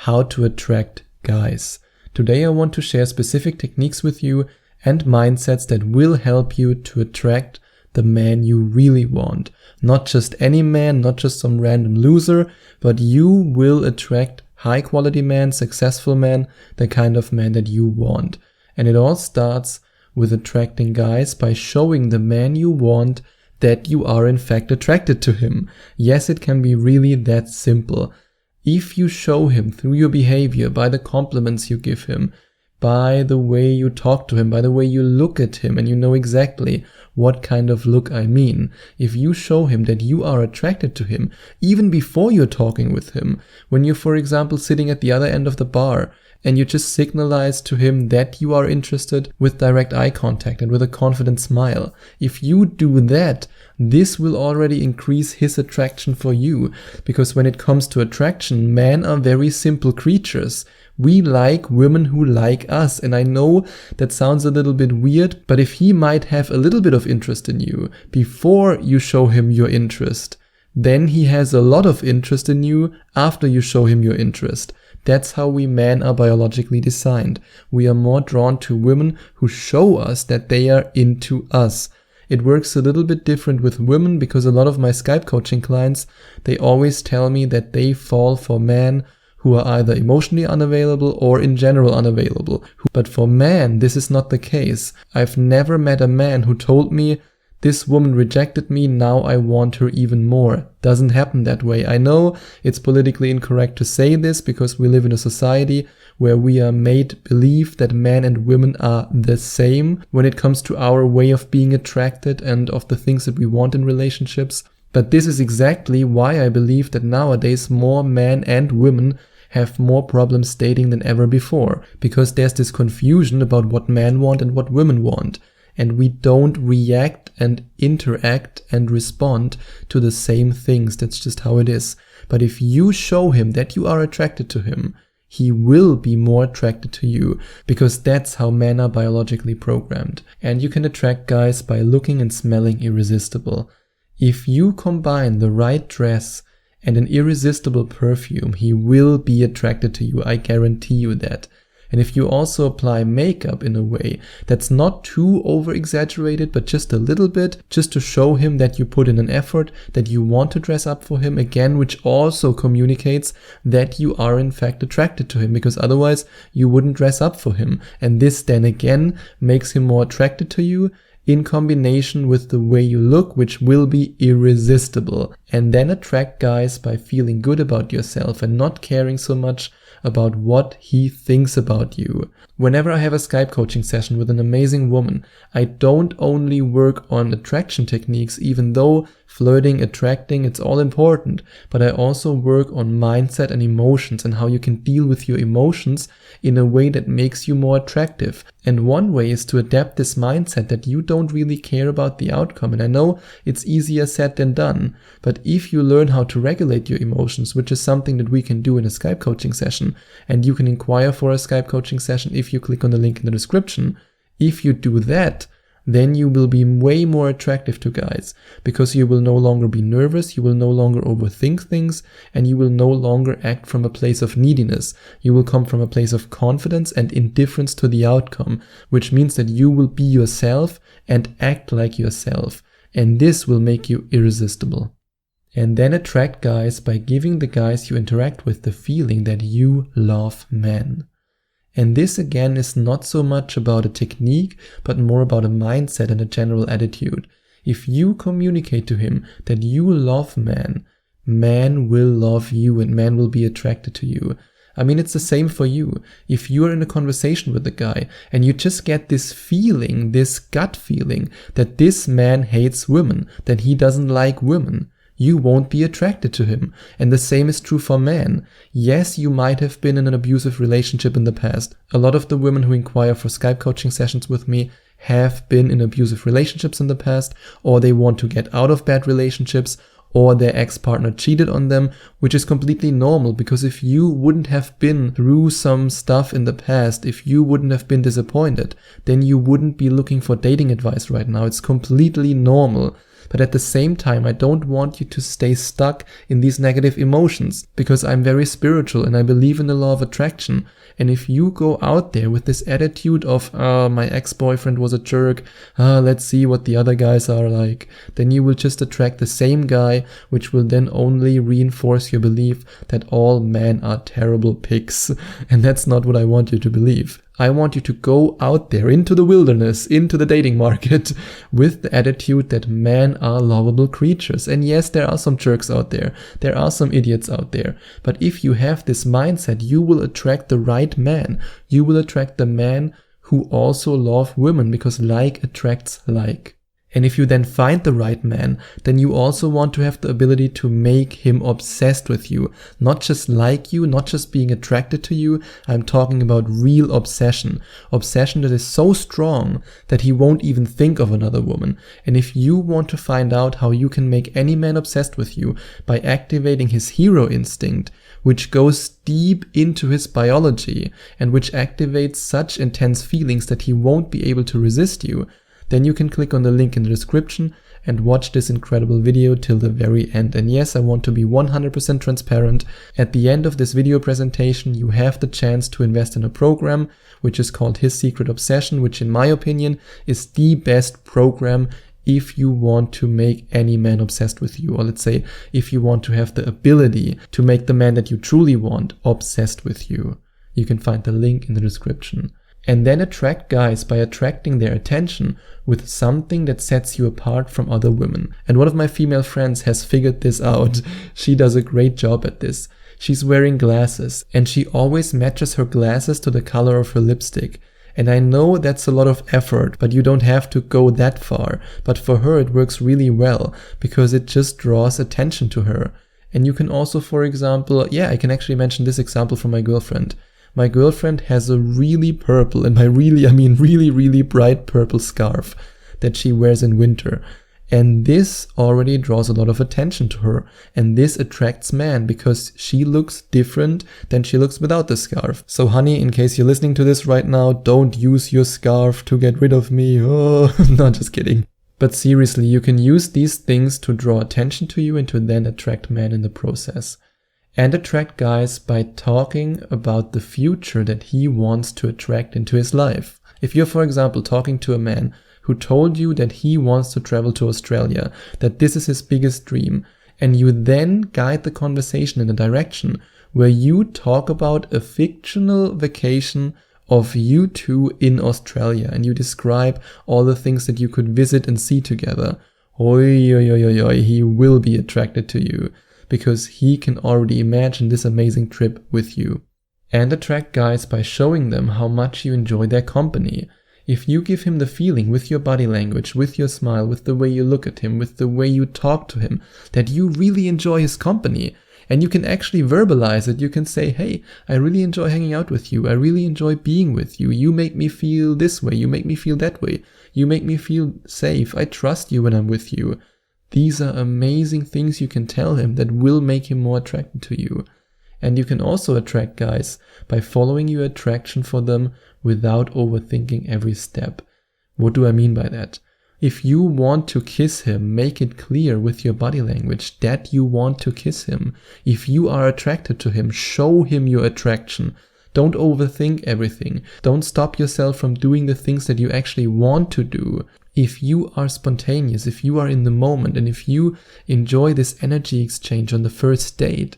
how to attract guys. Today I want to share specific techniques with you and mindsets that will help you to attract the man you really want. Not just any man, not just some random loser, but you will attract high quality man, successful man, the kind of man that you want. And it all starts with attracting guys by showing the man you want that you are in fact attracted to him. Yes, it can be really that simple. If you show him through your behavior, by the compliments you give him, by the way you talk to him, by the way you look at him, and you know exactly what kind of look I mean. If you show him that you are attracted to him, even before you're talking with him, when you're, for example, sitting at the other end of the bar, and you just signalize to him that you are interested with direct eye contact and with a confident smile. If you do that, this will already increase his attraction for you. Because when it comes to attraction, men are very simple creatures. We like women who like us. And I know that sounds a little bit weird, but if he might have a little bit of interest in you before you show him your interest, then he has a lot of interest in you after you show him your interest. That's how we men are biologically designed. We are more drawn to women who show us that they are into us. It works a little bit different with women because a lot of my Skype coaching clients, they always tell me that they fall for men who are either emotionally unavailable or in general unavailable. But for men, this is not the case. I've never met a man who told me, this woman rejected me, now I want her even more. Doesn't happen that way. I know it's politically incorrect to say this because we live in a society where we are made believe that men and women are the same when it comes to our way of being attracted and of the things that we want in relationships. But this is exactly why I believe that nowadays more men and women have more problems dating than ever before. Because there's this confusion about what men want and what women want. And we don't react and interact and respond to the same things. That's just how it is. But if you show him that you are attracted to him, he will be more attracted to you because that's how men are biologically programmed. And you can attract guys by looking and smelling irresistible. If you combine the right dress and an irresistible perfume, he will be attracted to you. I guarantee you that. And if you also apply makeup in a way that's not too over-exaggerated, but just a little bit, just to show him that you put in an effort, that you want to dress up for him, again, which also communicates that you are in fact attracted to him, because otherwise you wouldn't dress up for him. And this then again makes him more attracted to you in combination with the way you look, which will be irresistible. And then attract guys by feeling good about yourself and not caring so much about what he thinks about you. Whenever I have a Skype coaching session with an amazing woman, I don't only work on attraction techniques, even though flirting, attracting, it's all important, but I also work on mindset and emotions and how you can deal with your emotions in a way that makes you more attractive. And one way is to adapt this mindset that you don't really care about the outcome. And I know it's easier said than done, but if you learn how to regulate your emotions, which is something that we can do in a Skype coaching session, and you can inquire for a Skype coaching session if you click on the link in the description, if you do that, then you will be way more attractive to guys because you will no longer be nervous, you will no longer overthink things, and you will no longer act from a place of neediness. You will come from a place of confidence and indifference to the outcome, which means that you will be yourself and act like yourself. And this will make you irresistible. And then attract guys by giving the guys you interact with the feeling that you love men. And this again is not so much about a technique, but more about a mindset and a general attitude. If you communicate to him that you love man, man will love you and man will be attracted to you. I mean, it's the same for you. If you're in a conversation with a guy and you just get this feeling, this gut feeling that this man hates women, that he doesn't like women, you won't be attracted to him. And the same is true for men. Yes, you might have been in an abusive relationship in the past. A lot of the women who inquire for Skype coaching sessions with me have been in abusive relationships in the past, or they want to get out of bad relationships, or their ex-partner cheated on them, which is completely normal, because if you wouldn't have been through some stuff in the past, if you wouldn't have been disappointed, then you wouldn't be looking for dating advice right now. It's completely normal. But at the same time, I don't want you to stay stuck in these negative emotions, because I'm very spiritual and I believe in the law of attraction. And if you go out there with this attitude of, my ex-boyfriend was a jerk, let's see what the other guys are like, then you will just attract the same guy, which will then only reinforce your belief that all men are terrible pigs. And that's not what I want you to believe. I want you to go out there into the wilderness, into the dating market, with the attitude that men are lovable creatures. And yes, there are some jerks out there. There are some idiots out there. But if you have this mindset, you will attract the right man. You will attract the man who also love women, because like attracts like. And if you then find the right man, then you also want to have the ability to make him obsessed with you. Not just like you, not just being attracted to you. I'm talking about real obsession. Obsession that is so strong that he won't even think of another woman. And if you want to find out how you can make any man obsessed with you by activating his hero instinct, which goes deep into his biology and which activates such intense feelings that he won't be able to resist you, then you can click on the link in the description and watch this incredible video till the very end. And yes, I want to be 100% transparent. At the end of this video presentation, you have the chance to invest in a program which is called His Secret Obsession, which in my opinion is the best program if you want to make any man obsessed with you, or let's say if you want to have the ability to make the man that you truly want obsessed with you. You can find the link in the description. And then attract guys by attracting their attention with something that sets you apart from other women. And one of my female friends has figured this out. She does a great job at this. She's wearing glasses and she always matches her glasses to the color of her lipstick. And I know that's a lot of effort, but you don't have to go that far. But for her it works really well because it just draws attention to her. And you can also, for example, I can actually mention this example from my girlfriend. My girlfriend has a really purple, and by really I mean really bright purple scarf that she wears in winter. And this already draws a lot of attention to her. And this attracts men because she looks different than she looks without the scarf. So honey, in case you're listening to this right now, don't use your scarf to get rid of me. Oh, no, just kidding. But seriously, you can use these things to draw attention to you and to then attract men in the process. And attract guys by talking about the future that he wants to attract into his life. If you're, for example, talking to a man who told you that he wants to travel to Australia, that this is his biggest dream, and you then guide the conversation in a direction where you talk about a fictional vacation of you two in Australia, and you describe all the things that you could visit and see together, he will be attracted to you. Because he can already imagine this amazing trip with you. And attract guys by showing them how much you enjoy their company. If you give him the feeling with your body language, with your smile, with the way you look at him, with the way you talk to him, that you really enjoy his company, and you can actually verbalize it, you can say, hey, I really enjoy hanging out with you, I really enjoy being with you, you make me feel this way, you make me feel that way, you make me feel safe, I trust you when I'm with you. These are amazing things you can tell him that will make him more attracted to you. And you can also attract guys by following your attraction for them without overthinking every step. What do I mean by that? If you want to kiss him, make it clear with your body language that you want to kiss him. If you are attracted to him, show him your attraction. Don't overthink everything. Don't stop yourself from doing the things that you actually want to do. If you are spontaneous, if you are in the moment, and if you enjoy this energy exchange on the first date,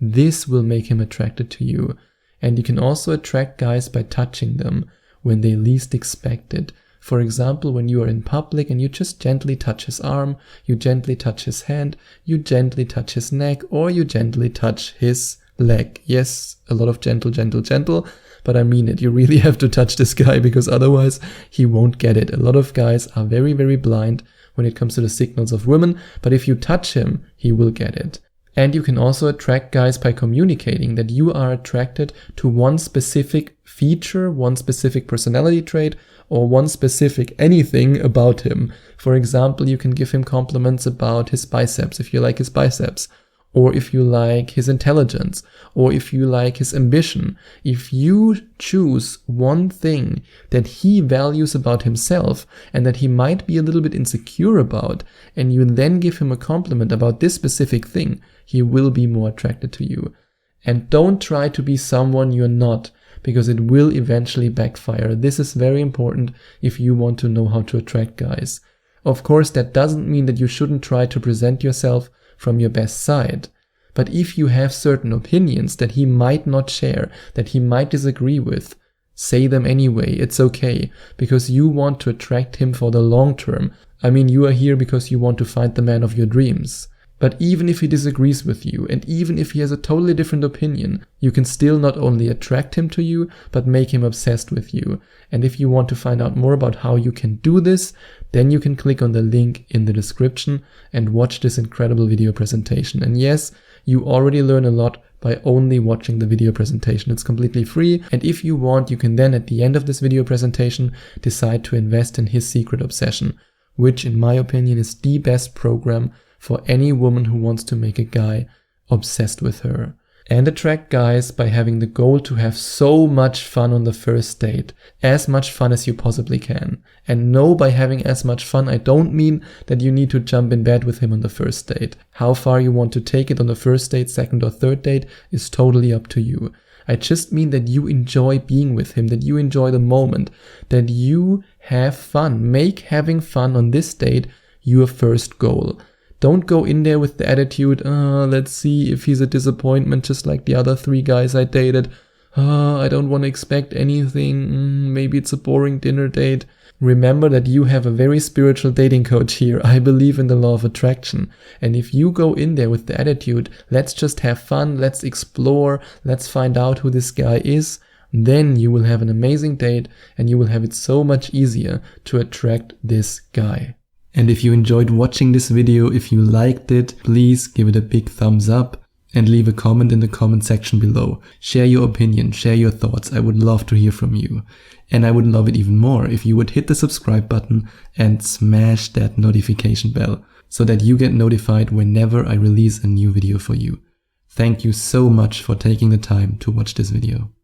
this will make him attracted to you. And you can also attract guys by touching them when they least expect it. For example, when you are in public and you just gently touch his arm, you gently touch his hand, you gently touch his neck, or you gently touch his leg. Yes, a lot of gentle, but I mean it. You really have to touch this guy because otherwise he won't get it. A lot of guys are very blind when it comes to the signals of women, but if you touch him, he will get it. And you can also attract guys by communicating that you are attracted to one specific feature, one specific personality trait, or one specific anything about him. For example, you can give him compliments about his biceps if you like his biceps. or if you like his intelligence, or if you like his ambition. If you choose one thing that he values about himself and that he might be a little bit insecure about, and you then give him a compliment about this specific thing, he will be more attracted to you. And don't try to be someone you're not, because it will eventually backfire. This is very important if you want to know how to attract guys. Of course, that doesn't mean that you shouldn't try to present yourself from your best side. But if you have certain opinions that he might not share, that he might disagree with, say them anyway. It's okay, because you want to attract him for the long term. I mean, you are here because you want to find the man of your dreams. But even if he disagrees with you, and even if he has a totally different opinion, you can still not only attract him to you, but make him obsessed with you. And if you want to find out more about how you can do this, then you can click on the link in the description and watch this incredible video presentation. And yes, you already learn a lot by only watching the video presentation. It's completely free. And if you want, you can then at the end of this video presentation decide to invest in his secret obsession, which in my opinion is the best program for any woman who wants to make a guy obsessed with her. And attract guys by having the goal to have so much fun on the first date, as much fun as you possibly can. And no, by having as much fun, I don't mean that you need to jump in bed with him on the first date. How far you want to take it on the first date, second or third date is totally up to you. I just mean that you enjoy being with him, that you enjoy the moment, that you have fun. Make having fun on this date your first goal. Don't go in there with the attitude, let's see if he's a disappointment just like the other 3 guys I dated. I don't want to expect anything. Maybe it's a boring dinner date. Remember that you have a very spiritual dating coach here. I believe in the law of attraction. And if you go in there with the attitude, let's just have fun, let's explore, let's find out who this guy is, then you will have an amazing date and you will have it so much easier to attract this guy. And if you enjoyed watching this video, if you liked it, please give it a big thumbs up and leave a comment in the comment section below. Share your opinion, share your thoughts. I would love to hear from you. And I would love it even more if you would hit the subscribe button and smash that notification bell so that you get notified whenever I release a new video for you. Thank you so much for taking the time to watch this video.